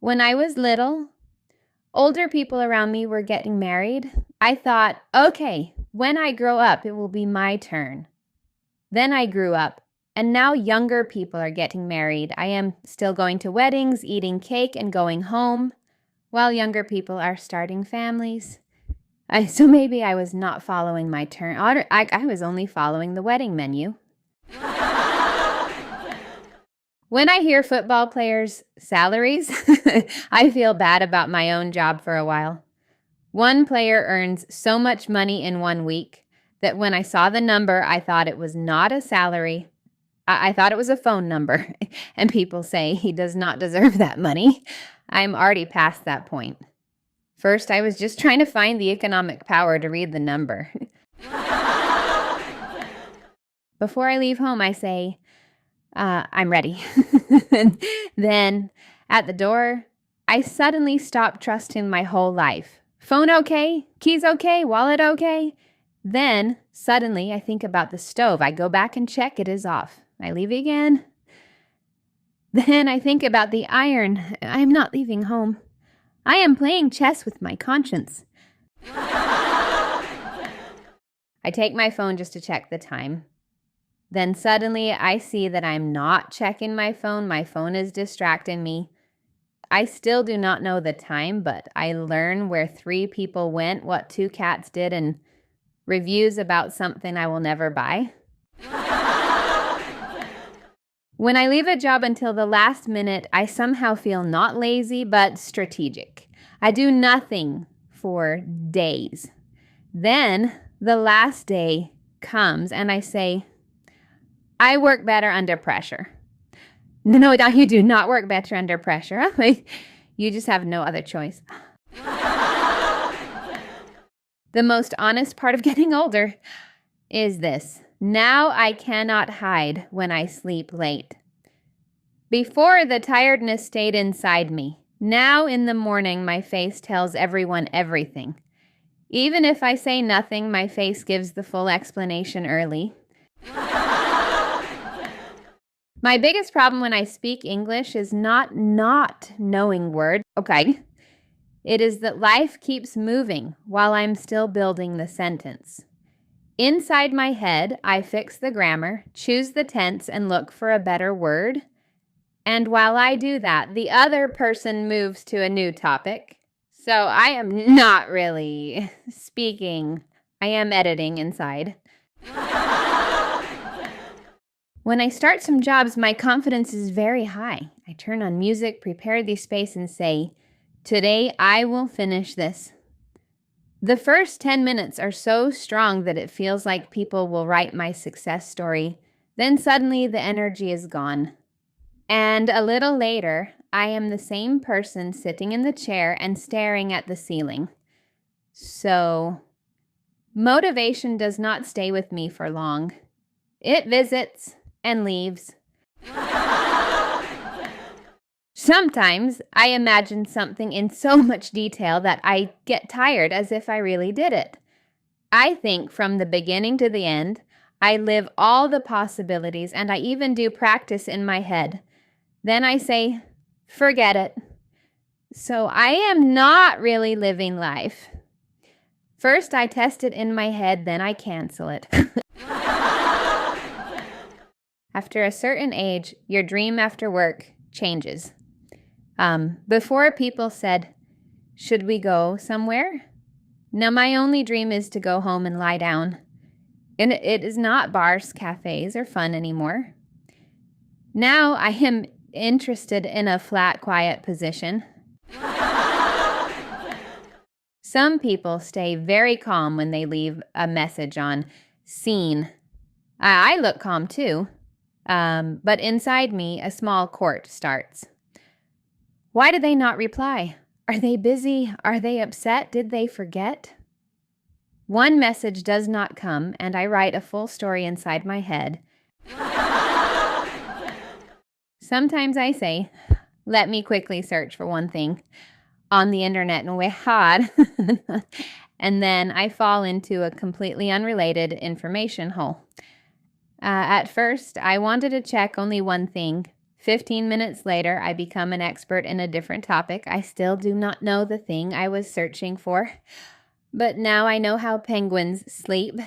When I was little, older people around me were getting married. I thought, okay, when I grow up, it will be my turn. Then I grew up, and now younger people are getting married. I am still going to weddings, eating cake, and going home, while younger people are starting families. So maybe I was not following my turn. I was only following the wedding menu. When I hear football players' salaries, I feel bad about my own job for a while. One player earns so much money in 1 week that when I saw the number, I thought it was not a salary. I thought it was a phone number, and people say he does not deserve that money. I'm already past that point. First, I was just trying to find the economic power to read the number. Before I leave home, I say, I'm ready. And then at the door, I suddenly stop trusting my whole life. Phone okay? Keys okay? Wallet okay? Then suddenly I think about the stove. I go back and check it is off. I leave again. Then I think about the iron. I'm not leaving home. I am playing chess with my conscience. I take my phone just to check the time. Then suddenly I see that I'm not checking my phone. My phone is distracting me. I still do not know the time, but I learn where 3 people went, what 2 cats did, and reviews about something I will never buy. When I leave a job until the last minute, I somehow feel not lazy, but strategic. I do nothing for days. Then the last day comes and I say, I work better under pressure. No, you do not work better under pressure. You just have no other choice. The most honest part of getting older is this. Now I cannot hide when I sleep late. Before, the tiredness stayed inside me. Now in the morning, my face tells everyone everything. Even if I say nothing, my face gives the full explanation early. My biggest problem when I speak English is not knowing words. Okay. It is that life keeps moving while I'm still building the sentence. Inside my head, I fix the grammar, choose the tense, and look for a better word. And while I do that, the other person moves to a new topic. So I am not really speaking. I am editing inside. When I start some jobs, my confidence is very high. I turn on music, prepare the space, and say, today I will finish this. The first 10 minutes are so strong that it feels like people will write my success story. Then suddenly the energy is gone. And a little later, I am the same person sitting in the chair and staring at the ceiling. So, motivation does not stay with me for long. It visits and leaves. Sometimes I imagine something in so much detail that I get tired as if I really did it. I think from the beginning to the end, I live all the possibilities and I even do practice in my head. Then I say, forget it. So I am not really living life. First I test it in my head, then I cancel it. After a certain age, your dream after work changes. Before people said, should we go somewhere? Now my only dream is to go home and lie down. And it is not bars, cafes, or fun anymore. Now I am interested in a flat, quiet position. Some people stay very calm when they leave a message on seen. I look calm too, but inside me, a small court starts. Why did they not reply? Are they busy? Are they upset? Did they forget? One message does not come, and I write a full story inside my head. Sometimes I say, let me quickly search for one thing on the internet and we hard. And then I fall into a completely unrelated information hole. At first, I wanted to check only one thing, 15 minutes later, I become an expert in a different topic. I still do not know the thing I was searching for, but now I know how penguins sleep.